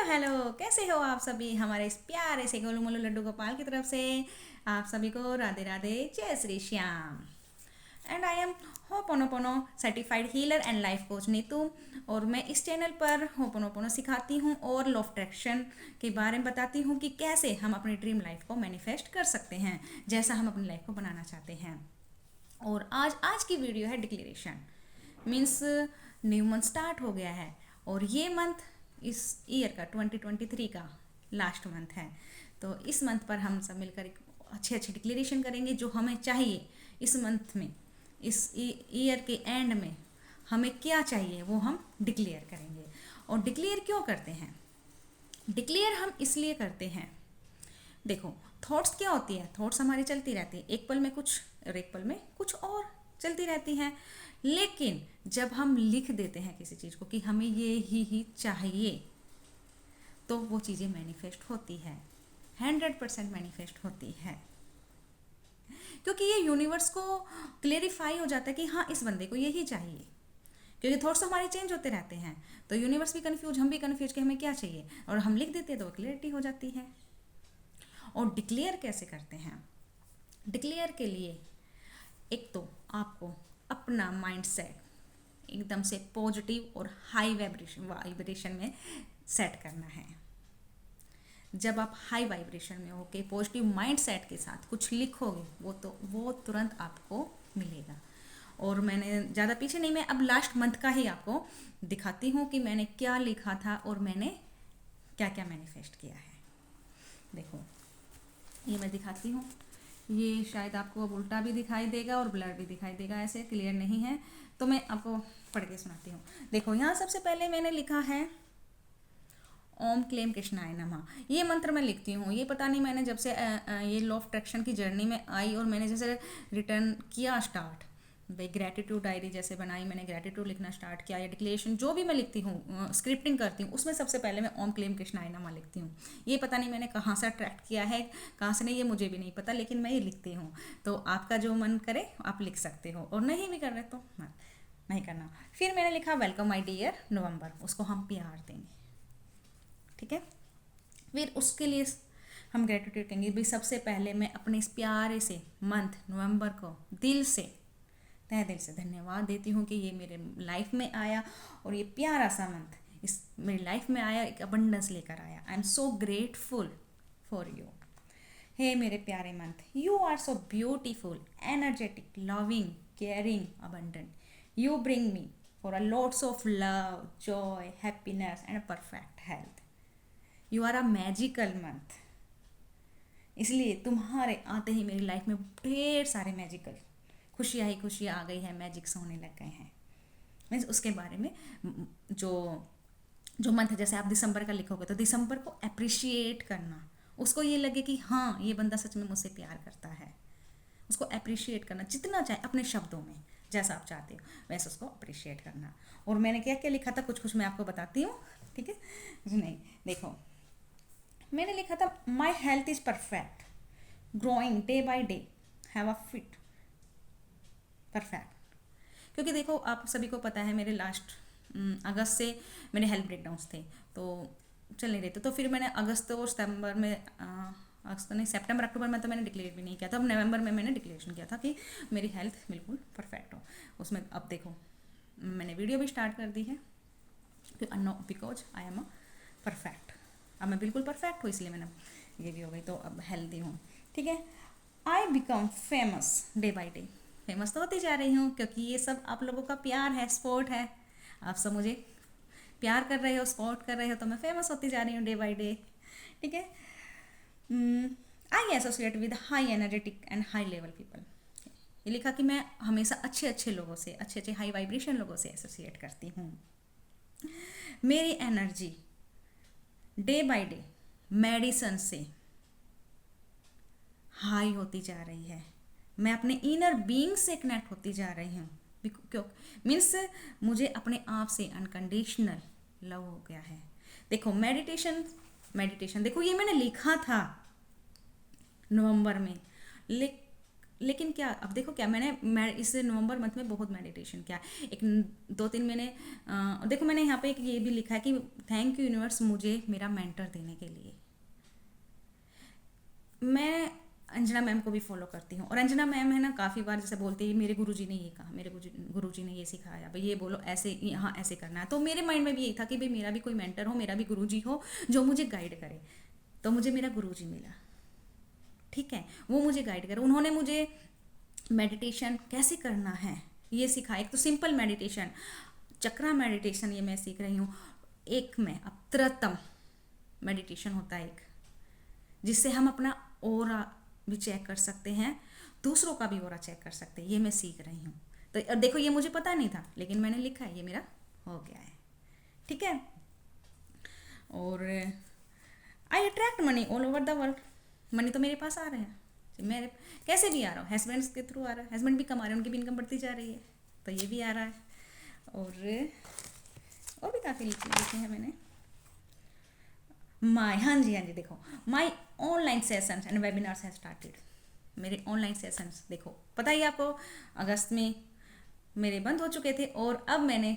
Hello कैसे हो आप सभी हमारे इस प्यारे से गोलू मोलू लड्डू गोपाल की तरफ से आप सभी को राधे राधे जय Shri Shyam. And I am ho'oponopono certified healer and life coach Neetu. और मैं इस चैनल पर होपोनोपोनो सिखाती हूँ और लॉ ऑफ अट्रैक्शन के बारे में बताती हूँ कि कैसे हम अपनी ड्रीम लाइफ को मैनिफेस्ट कर सकते हैं जैसा हम अपनी लाइफ को बनाना चाहते हैं। और आज आज की वीडियो है declaration. Means new month start हो गया है और ये मंथ इस ईयर का 2023 का लास्ट मंथ है। तो इस मंथ पर हम सब मिलकर एक अच्छे अच्छे डिक्लेरेशन करेंगे जो हमें चाहिए इस मंथ में, इस ईयर के एंड में हमें क्या चाहिए वो हम डिक्लेयर करेंगे। और डिक्लेयर क्यों करते हैं? डिक्लेयर हम इसलिए करते हैं, देखो थॉट्स क्या होती है, थॉट्स हमारी चलती रहती है, एक पल में कुछ और एक पल में कुछ और चलती रहती हैं। लेकिन जब हम लिख देते हैं किसी चीज़ को कि हमें ये ही चाहिए तो वो चीज़ें मैनिफेस्ट होती है, 100% मैनिफेस्ट होती है। क्योंकि ये यूनिवर्स को क्लेरिफाई हो जाता है कि हाँ इस बंदे को यही चाहिए। क्योंकि थॉट्स तो हमारे चेंज होते रहते हैं तो यूनिवर्स भी कंफ्यूज, हम भी कंफ्यूज कि हमें क्या चाहिए, और हम लिख देते हैं तो क्लियरिटी हो जाती है। और डिक्लेयर कैसे करते हैं? डिक्लेयर के लिए एक तो आपको अपना माइंड सेट एकदम से पॉजिटिव और हाई वाइब्रेशन में सेट करना है। जब आप हाई वाइब्रेशन में होके पॉजिटिव माइंड सेट के साथ कुछ लिखोगे वो तुरंत आपको मिलेगा। और मैंने ज़्यादा पीछे नहीं, मैं अब लास्ट मंथ का ही आपको दिखाती हूँ कि मैंने क्या लिखा था और मैंने क्या क्या मैनिफेस्ट किया है। देखो ये मैं दिखाती हूँ, ये शायद आपको अब उल्टा भी दिखाई देगा और ब्लर भी दिखाई देगा, ऐसे क्लियर नहीं है तो मैं आपको पढ़ के सुनाती हूँ। देखो यहाँ सबसे पहले मैंने लिखा है ओम क्लेम कृष्णाय नमः। ये मंत्र मैं लिखती हूँ, ये पता नहीं मैंने जब से ये लॉ ऑफ अट्रैक्शन की जर्नी में आई और मैंने जैसे रिटर्न किया स्टार्ट, भाई ग्रेटिट्यूड डायरी जैसे बनाई, मैंने ग्रेटिट्यूड लिखना स्टार्ट किया या डिक्लेरेशन जो भी मैं लिखती हूँ स्क्रिप्टिंग करती हूँ उसमें सबसे पहले मैं ओम क्लेम कृष्णाय नमः लिखती हूँ। ये पता नहीं मैंने कहाँ से अट्रैक्ट किया है, कहाँ से नहीं ये मुझे भी नहीं पता, लेकिन मैं ये लिखती हूँ। तो आपका जो मन करे आप लिख सकते हो और नहीं भी कर रहे तो नहीं करना। फिर मैंने लिखा वेलकम माई डियर नवंबर, उसको हम प्यार देंगे, ठीक है। फिर उसके लिए हम ग्रेटिट्यूड कहेंगे, भाई सबसे पहले मैं अपने इस प्यारे से मंथ नवंबर को दिल से, तहे दिल से धन्यवाद देती हूँ कि ये मेरे लाइफ में आया और ये प्यारा सा मंथ इस मेरी लाइफ में आया, एक अबंडेंस लेकर आया। I am so grateful for you. हे मेरे प्यारे month, you are so beautiful, energetic, loving, caring, abundant. You bring me for a lots of love, joy, happiness and perfect health. You are a magical month. इसलिए तुम्हारे आते ही मेरी life में ढेर सारे मैजिकल खुशियाँ ही खुशियाँ आ गई है, मैजिक्स होने लग गए हैं। मीन्स उसके बारे में जो जो मंथ है, जैसे आप दिसंबर का लिखोगे तो दिसंबर को अप्रिशिएट करना, उसको ये लगे कि हाँ ये बंदा सच में मुझसे प्यार करता है, उसको अप्रिशिएट करना जितना चाहे अपने शब्दों में, जैसा आप चाहते हो वैसे उसको अप्रिशिएट करना। और मैंने क्या क्या लिखा था कुछ मैं आपको बताती हूँ, ठीक है। नहीं देखो मैंने लिखा था my health is perfect, growing day by day, have a fit perfect. क्योंकि देखो आप सभी को पता है मेरे लास्ट अगस्त से मेरे हेल्थ ब्रेकडाउन्स थे तो चल नहीं रहे थे, तो फिर मैंने अगस्त और सितंबर में अगस्त नहीं सितंबर अक्टूबर में तो मैंने डिक्लेयर भी नहीं किया था, अब नवंबर में मैंने डिक्लेरेशन किया था कि मेरी हेल्थ बिल्कुल परफेक्ट हो। उसमें अब देखो मैंने वीडियो भी स्टार्ट कर दी है because I am a perfect. अब मैं बिल्कुल परफेक्ट हूँ इसलिए मैंने ये भी हो गई, तो अब हेल्दी हूँ, ठीक है। I become famous day by day, famous तो होती जा रही हूँ क्योंकि ये सब आप लोगों का प्यार है, सपोर्ट है, आप सब मुझे प्यार कर रहे हो, सपोर्ट कर रहे हो, तो मैं फेमस होती जा रही हूँ डे बाई डे, ठीक है। आई associate with high energetic and high level people. ये लिखा कि मैं हमेशा अच्छे अच्छे लोगों से, अच्छे अच्छे हाई वाइब्रेशन लोगों से एसोसिएट करती हूँ। मेरी energy day by day medicine से हाई होती जा रही है, मैं अपने इनर बीइंग से कनेक्ट होती जा रही हूँ। क्यों? मीन्स मुझे अपने आप से अनकंडीशनल लव हो गया है। देखो मेडिटेशन देखो ये मैंने लिखा था नवंबर में, लेकिन क्या अब देखो क्या मैं इस नवंबर मंथ में बहुत मेडिटेशन किया। एक 2-3 महीने देखो मैंने यहाँ पे एक ये भी लिखा है कि थैंक यू यूनिवर्स मुझे मेरा मेंटर देने के लिए। मैं अंजना मैम को भी फॉलो करती हूँ, और अंजना मैम है ना काफ़ी बार जैसे बोलती है मेरे गुरुजी ने ये कहा, मेरे गुरुजी ने ये सिखाया, भाई ये बोलो ऐसे, यहाँ ऐसे करना है। तो मेरे माइंड में भी यही था कि भाई मेरा भी कोई मेंटर हो, मेरा भी गुरुजी हो जो मुझे गाइड करे। तो मुझे मेरा गुरुजी मिला, ठीक है, वो मुझे गाइड करे। उन्होंने मुझे मेडिटेशन कैसे करना है ये सिखाया। एक तो सिंपल मेडिटेशन, चक्रा मेडिटेशन, ये मैं सीख रही हूँ। एक में अत्रतम मेडिटेशन होता है एक, जिससे हम अपना ऑरा भी चेक कर सकते हैं, दूसरों का भी ऑरा चेक कर सकते हैं। ये मैं सीख रही हूँ। तो और देखो ये मुझे पता नहीं था, लेकिन मैंने लिखा है, ये मेरा हो गया है, ठीक है। और I attract money all over the world. Money तो मेरे पास आ रहे हैं, मेरे कैसे भी आ रहा हूँ, हस्बैंड्स के थ्रू आ रहा है, हस्बैंड भी कमा रहे हैं, उनकी भी इनकम बढ़ती जा रही है, तो ये भी आ रहा है। और भी काफ़ी लिखे हैं मैंने। हाँ जी देखो, my online sessions and webinars have started. मेरे ऑनलाइन सेशंस देखो, पता ही आपको अगस्त में मेरे बंद हो चुके थे, और अब मैंने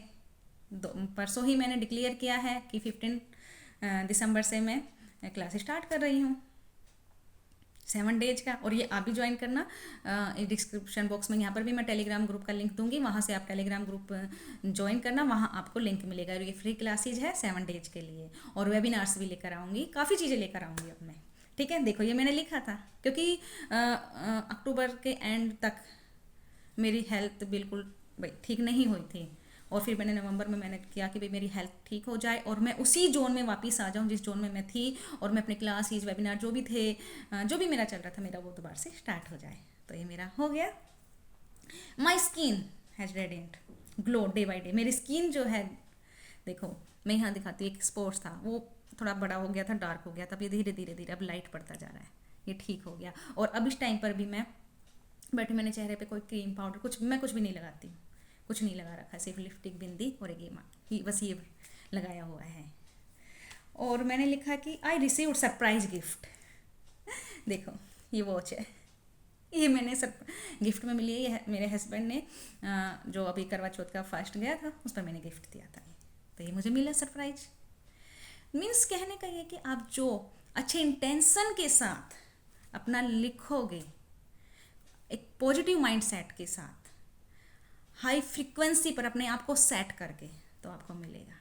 परसों ही मैंने डिक्लेयर किया है कि 15 दिसंबर से मैं क्लास स्टार्ट कर रही हूँ 7 डेज का। और ये आप भी ज्वाइन करना। डिस्क्रिप्शन बॉक्स में यहाँ पर भी मैं टेलीग्राम ग्रुप का लिंक दूंगी, वहाँ से आप टेलीग्राम ग्रुप ज्वाइन करना, वहाँ आपको लिंक मिलेगा। और ये फ्री क्लासेज है 7 डेज के लिए, और वेबिनार्स भी लेकर आऊँगी, काफ़ी चीज़ें लेकर आऊँगी अब मैं, ठीक है। देखो ये मैंने लिखा था क्योंकि अक्टूबर के एंड तक मेरी हेल्थ बिल्कुल भाई ठीक नहीं हुई थी, और फिर मैंने नवंबर में मैंने किया कि भाई मेरी हेल्थ ठीक हो जाए और मैं उसी जोन में वापस आ जाऊं जिस जोन में मैं थी, और मैं अपने क्लासेस वेबिनार जो भी थे, जो भी मेरा चल रहा था मेरा, वो दोबारा से स्टार्ट हो जाए। तो ये मेरा हो गया। My skin has radiant glow day by day. मेरी स्किन जो है, देखो मैं यहाँ दिखाती हूँ, एक स्पॉट्स था वो थोड़ा बड़ा हो गया था, डार्क हो गया था, अब ये धीरे धीरे धीरे अब लाइट पड़ता जा रहा है, ये ठीक हो गया। और अब इस टाइम पर भी मैं बैठे, मैंने चेहरे पे कोई क्रीम पाउडर कुछ भी नहीं लगाती हूँ, कुछ नहीं लगा रखा, सिर्फ लिपस्टिक बिंदी और एक ये बस ये लगाया हुआ है। और मैंने लिखा कि आई रिसीव्ड सरप्राइज गिफ्ट। देखो ये वॉच है, ये मैंने गिफ्ट में मिली है, ये मेरे हस्बैंड ने जो अभी करवा चौथ का फास्ट गया था उस पर मैंने गिफ्ट दिया था, तो ये मुझे मिला सरप्राइज। मीन्स कहने का ये कि आप जो अच्छे इंटेंशन के साथ अपना लिखोगे, एक पॉजिटिव माइंडसेट के साथ, हाई फ्रीक्वेंसी पर अपने आप को सेट करके, तो आपको मिलेगा।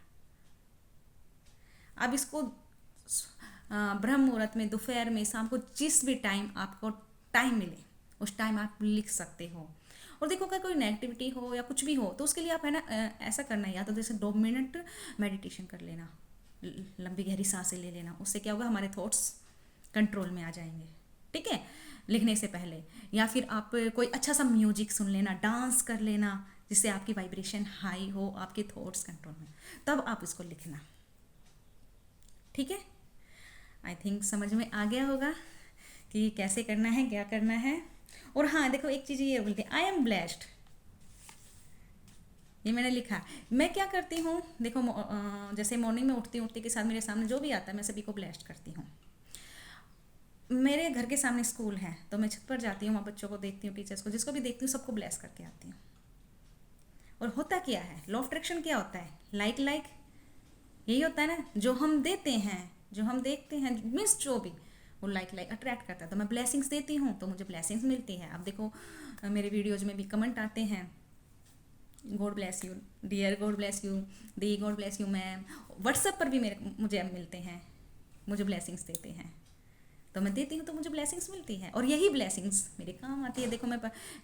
आप इसको ब्रह्म मुहूर्त में, दोपहर में, शाम को, जिस भी टाइम आपको टाइम मिले उस टाइम आप लिख सकते हो। और देखो अगर कोई नेगेटिविटी हो या कुछ भी हो तो उसके लिए आप है ना ऐसा करना है, या तो जैसे 2 मिनट मेडिटेशन कर लेना, लंबी गहरी सांसें ले लेना, उससे क्या होगा, हमारे थॉट्स कंट्रोल में आ जाएंगे, ठीक है, लिखने से पहले। या फिर आप कोई अच्छा सा म्यूजिक सुन लेना, डांस कर लेना, जिससे आपकी वाइब्रेशन हाई हो, आपके थॉट्स कंट्रोल में, तब आप इसको लिखना, ठीक है। आई थिंक समझ में आ गया होगा कि कैसे करना है, क्या करना है। और हाँ देखो एक चीज़ ये बोलती है, आई एम ब्लेस्ड, ये मैंने लिखा। मैं क्या करती हूँ देखो, जैसे मॉर्निंग में उठती के साथ मेरे सामने जो भी आता है मैं सभी को ब्लेस्ड करती हूँ। मेरे घर के सामने स्कूल है, तो मैं छत पर जाती हूँ, वहाँ बच्चों को देखती हूँ, टीचर्स को, जिसको भी देखती हूँ सबको ब्लेस करके आती हूँ। और होता क्या है, लॉ ऑफ अट्रैक्शन क्या होता है, लाइक यही होता है ना, जो हम देते हैं, जो हम देखते हैं, मीन्स जो भी वो लाइक अट्रैक्ट करता है। तो मैं ब्लेसिंग्स देती हूँ तो मुझे ब्लेसिंग्स मिलती है। अब देखो मेरे वीडियोज में भी कमेंट आते हैं, God bless you dear, God bless you दी, God bless you ma'am. WhatsApp पर भी मुझे मिलते हैं, मुझे ब्लेसिंग्स देते हैं, तो मैं देती हूँ तो मुझे ब्लेसिंग्स मिलती है, और यही ब्लेसिंग्स मेरे काम आती है। देखो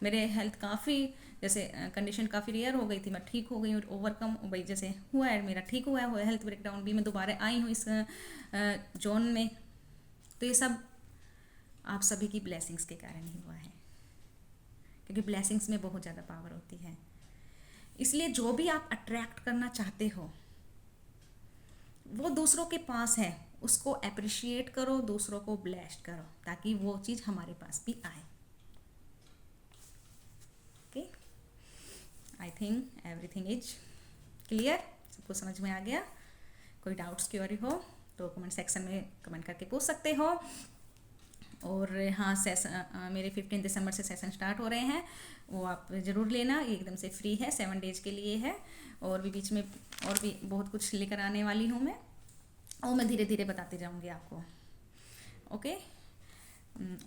मेरे हेल्थ काफ़ी, जैसे कंडीशन काफ़ी रेयर हो गई थी, मैं ठीक हो गई और ओवरकम भाई जैसे हुआ है, मेरा ठीक हुआ है हेल्थ ब्रेकडाउन भी, मैं दोबारा आई हूँ इस जोन में। तो ये सब आप सभी की ब्लेसिंग्स के कारण ही हुआ है, क्योंकि ब्लेसिंग्स में बहुत ज़्यादा पावर होती है। इसलिए जो भी आप अट्रैक्ट करना चाहते हो वो दूसरों के पास है, उसको अप्रिशिएट करो, दूसरों को ब्लेस्ड करो, ताकि वो चीज़ हमारे पास भी आए। Okay, I think everything is clear, सबको समझ में आ गया। कोई डाउट्स क्वेरी हो तो कमेंट सेक्शन में कमेंट करके पूछ सकते हो। और हाँ मेरे 15 दिसंबर से सेशन स्टार्ट हो रहे हैं, वो आप ज़रूर लेना, ये एकदम से फ्री है, 7 डेज के लिए है। और भी बीच में और भी बहुत कुछ लेकर आने वाली हूँ मैं, और मैं धीरे धीरे बताते जाऊँगी आपको। ओके।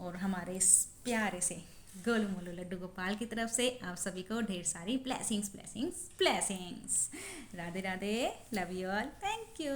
और हमारे इस प्यारे से गोलू मोलू लड्डू गोपाल की तरफ से आप सभी को ढेर सारी blessings blessings blessings. Radhe Radhe, love you all, thank you.